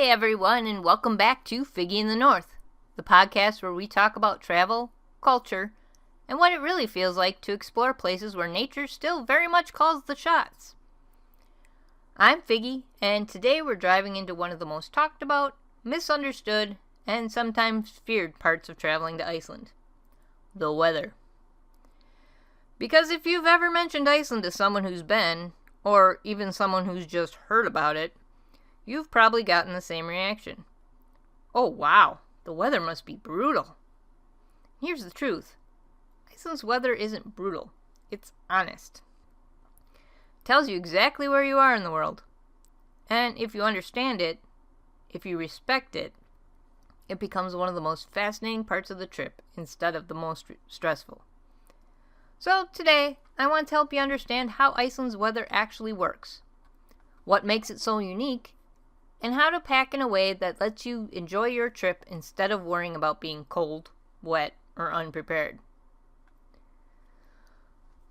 Hey everyone, and welcome back to Figgy in the North, the podcast where we talk about travel, culture, and what it really feels like to explore places where nature still very much calls the shots. I'm Figgy, and today we're driving into one of the most talked about, misunderstood, and sometimes feared parts of traveling to Iceland: the weather. Because if you've ever mentioned Iceland to someone who's been, or even someone who's just heard about it, you've probably gotten the same reaction. Oh wow, the weather must be brutal. Here's the truth. Iceland's weather isn't brutal. It's honest. It tells you exactly where you are in the world. And if you understand it, if you respect it, it becomes one of the most fascinating parts of the trip instead of the most stressful. So today, I want to help you understand how Iceland's weather actually works, what makes it so unique, and how to pack in a way that lets you enjoy your trip instead of worrying about being cold, wet, or unprepared.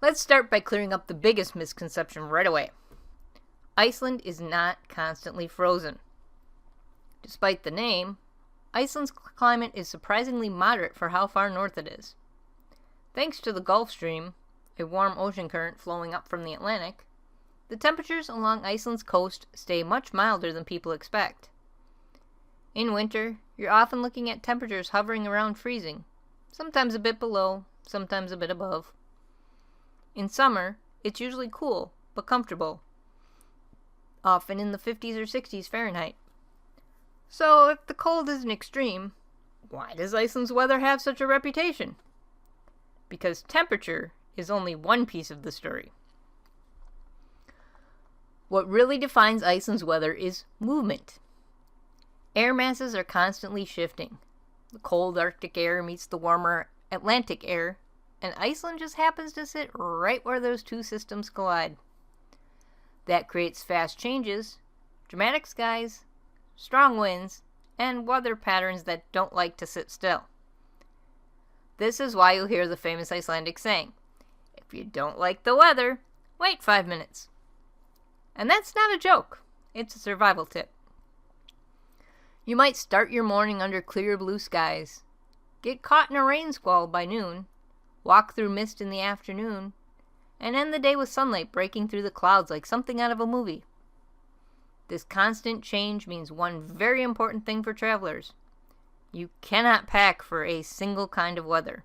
Let's start by clearing up the biggest misconception right away. Iceland is not constantly frozen. Despite the name, Iceland's climate is surprisingly moderate for how far north it is. Thanks to the Gulf Stream, a warm ocean current flowing up from the Atlantic, the temperatures along Iceland's coast stay much milder than people expect. In winter, you're often looking at temperatures hovering around freezing, sometimes a bit below, sometimes a bit above. In summer, it's usually cool, but comfortable, often in the 50s or 60s Fahrenheit. So if the cold isn't extreme, why does Iceland's weather have such a reputation? Because temperature is only one piece of the story. What really defines Iceland's weather is movement. Air masses are constantly shifting. The cold Arctic air meets the warmer Atlantic air, and Iceland just happens to sit right where those two systems collide. That creates fast changes, dramatic skies, strong winds, and weather patterns that don't like to sit still. This is why you'll hear the famous Icelandic saying, "If you don't like the weather, wait 5 minutes." And that's not a joke. It's a survival tip. You might start your morning under clear blue skies, get caught in a rain squall by noon, walk through mist in the afternoon, and end the day with sunlight breaking through the clouds like something out of a movie. This constant change means one very important thing for travelers. You cannot pack for a single kind of weather.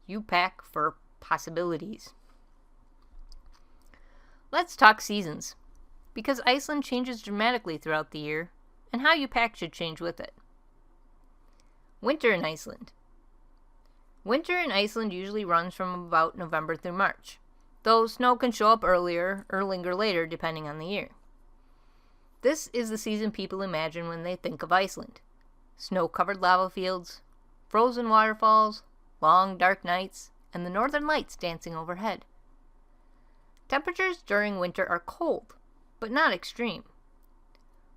You pack for possibilities. Let's talk seasons, because Iceland changes dramatically throughout the year, and how you pack should change with it. Winter in Iceland. Winter in Iceland usually runs from about November through March, though snow can show up earlier or linger later depending on the year. This is the season people imagine when they think of Iceland. Snow-covered lava fields, frozen waterfalls, long dark nights, and the northern lights dancing overhead. Temperatures during winter are cold, but not extreme.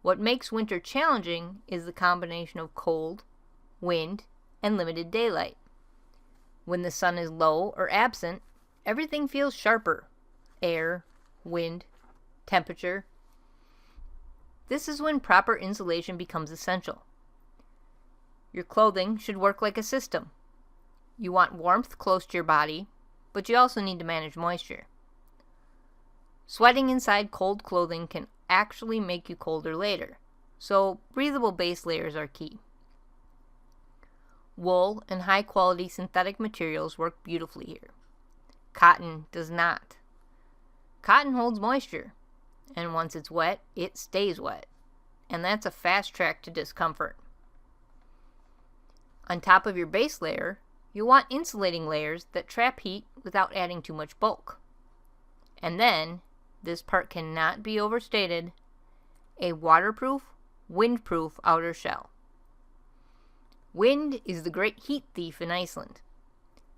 What makes winter challenging is the combination of cold, wind, and limited daylight. When the sun is low or absent, everything feels sharper. Air, wind, temperature. This is when proper insulation becomes essential. Your clothing should work like a system. You want warmth close to your body, but you also need to manage moisture. Sweating inside cold clothing can actually make you colder later, so breathable base layers are key. Wool and high-quality synthetic materials work beautifully here. Cotton does not. Cotton holds moisture, and once it's wet, it stays wet, and that's a fast track to discomfort. On top of your base layer, you'll want insulating layers that trap heat without adding too much bulk. And then, this part cannot be overstated, a waterproof, windproof outer shell. Wind is the great heat thief in Iceland.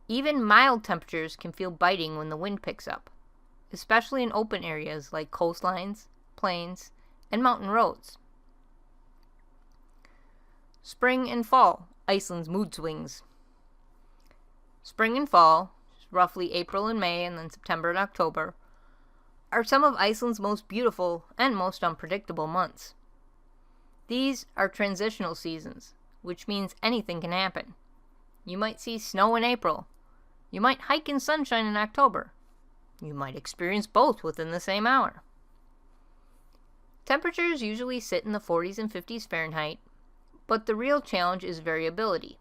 Even mild temperatures can feel biting when the wind picks up, especially in open areas like coastlines, plains, and mountain roads. Spring and fall, Iceland's mood swings. Spring and fall, roughly April and May and then September and October, are some of Iceland's most beautiful and most unpredictable months. These are transitional seasons, which means anything can happen. You might see snow in April. You might hike in sunshine in October. You might experience both within the same hour. Temperatures usually sit in the 40s and 50s Fahrenheit, but the real challenge is variability.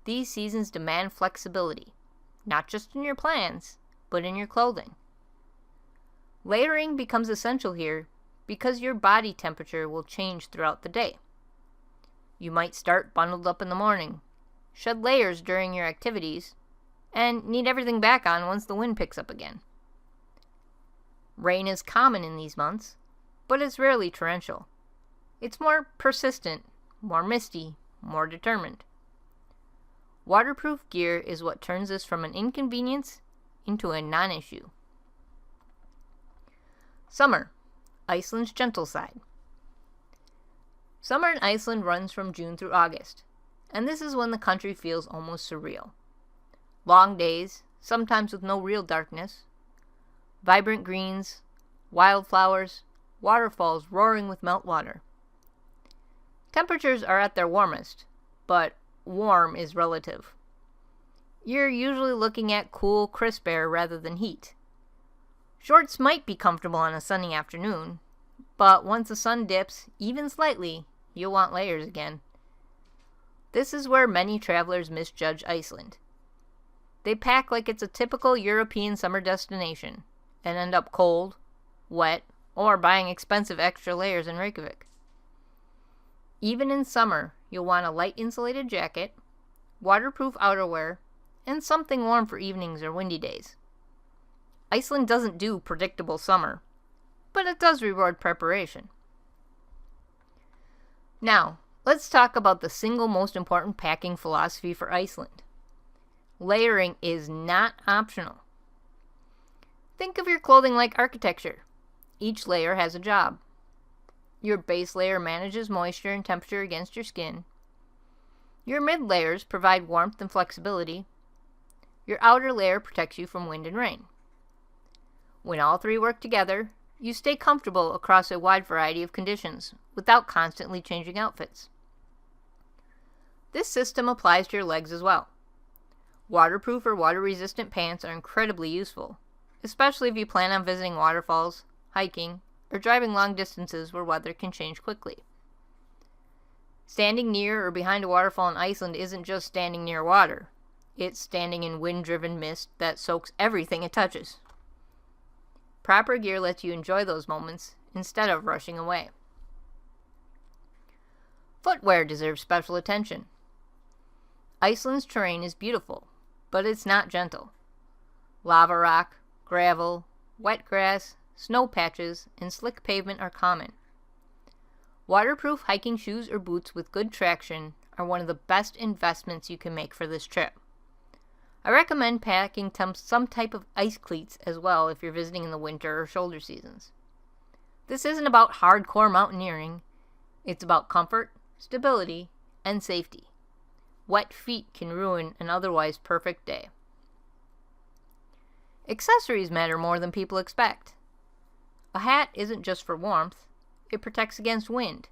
These seasons demand flexibility, not just in your plans, but in your clothing. Layering becomes essential here because your body temperature will change throughout the day. You might start bundled up in the morning, shed layers during your activities, and need everything back on once the wind picks up again. Rain is common in these months, but it's rarely torrential. It's more persistent, more misty, more determined. Waterproof gear is what turns this from an inconvenience into a non-issue. Summer, Iceland's gentle side. Summer in Iceland runs from June through August, and this is when the country feels almost surreal. Long days, sometimes with no real darkness, vibrant greens, wildflowers, waterfalls roaring with meltwater. Temperatures are at their warmest, but warm is relative. You're usually looking at cool, crisp air rather than heat. Shorts might be comfortable on a sunny afternoon, but once the sun dips, even slightly, you'll want layers again. This is where many travelers misjudge Iceland. They pack like it's a typical European summer destination, and end up cold, wet, or buying expensive extra layers in Reykjavik. Even in summer, you'll want a light insulated jacket, waterproof outerwear, and something warm for evenings or windy days. Iceland doesn't do predictable summer, but it does reward preparation. Now, let's talk about the single most important packing philosophy for Iceland. Layering is not optional. Think of your clothing like architecture. Each layer has a job. Your base layer manages moisture and temperature against your skin. Your mid layers provide warmth and flexibility. Your outer layer protects you from wind and rain. When all three work together, you stay comfortable across a wide variety of conditions without constantly changing outfits. This system applies to your legs as well. Waterproof or water-resistant pants are incredibly useful, especially if you plan on visiting waterfalls, hiking, or driving long distances where weather can change quickly. Standing near or behind a waterfall in Iceland isn't just standing near water. It's standing in wind-driven mist that soaks everything it touches. Proper gear lets you enjoy those moments instead of rushing away. Footwear deserves special attention. Iceland's terrain is beautiful, but it's not gentle. Lava rock, gravel, wet grass, snow patches, and slick pavement are common. Waterproof hiking shoes or boots with good traction are one of the best investments you can make for this trip. I recommend packing some type of ice cleats as well if you're visiting in the winter or shoulder seasons. This isn't about hardcore mountaineering. It's about comfort, stability, and safety. Wet feet can ruin an otherwise perfect day. Accessories matter more than people expect. A hat isn't just for warmth, it protects against wind.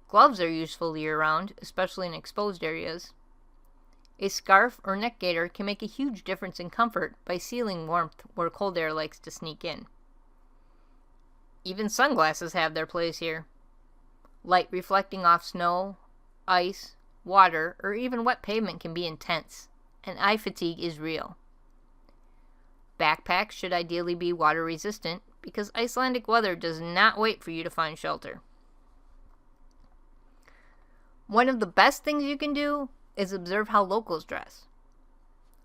Gloves are useful year-round, especially in exposed areas. A scarf or neck gaiter can make a huge difference in comfort by sealing warmth where cold air likes to sneak in. Even sunglasses have their place here. Light reflecting off snow, ice, water, or even wet pavement can be intense, and eye fatigue is real. Backpacks should ideally be water resistant because Icelandic weather does not wait for you to find shelter. One of the best things you can do is observe how locals dress.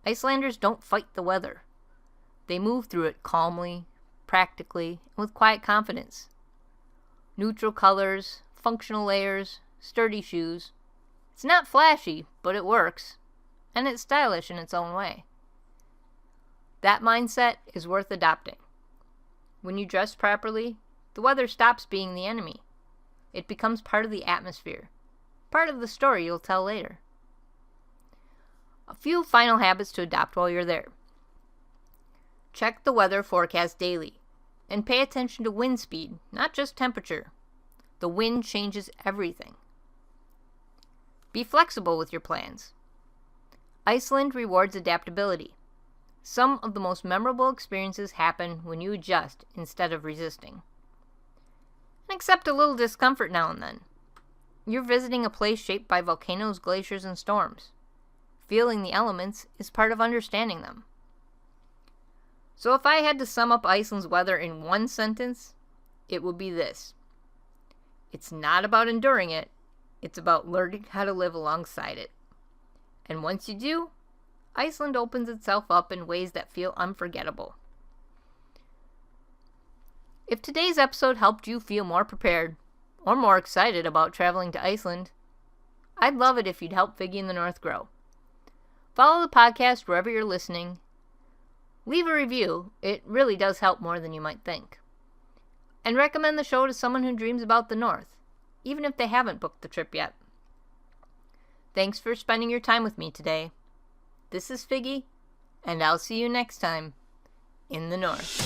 Icelanders don't fight the weather. They move through it calmly, practically, and with quiet confidence. Neutral colors, functional layers, sturdy shoes. It's not flashy, but it works, and it's stylish in its own way. That mindset is worth adopting. When you dress properly, the weather stops being the enemy. It becomes part of the atmosphere, part of the story you'll tell later. A few final habits to adopt while you're there. Check the weather forecast daily, and pay attention to wind speed, not just temperature. The wind changes everything. Be flexible with your plans. Iceland rewards adaptability. Some of the most memorable experiences happen when you adjust instead of resisting. And accept a little discomfort now and then. You're visiting a place shaped by volcanoes, glaciers, and storms. Feeling the elements is part of understanding them. So if I had to sum up Iceland's weather in one sentence, it would be this. It's not about enduring it, it's about learning how to live alongside it. And once you do, Iceland opens itself up in ways that feel unforgettable. If today's episode helped you feel more prepared or more excited about traveling to Iceland, I'd love it if you'd help Figgy in the North grow. Follow the podcast wherever you're listening. Leave a review. It really does help more than you might think. And recommend the show to someone who dreams about the North, even if they haven't booked the trip yet. Thanks for spending your time with me today. This is Figgy, and I'll see you next time in the North.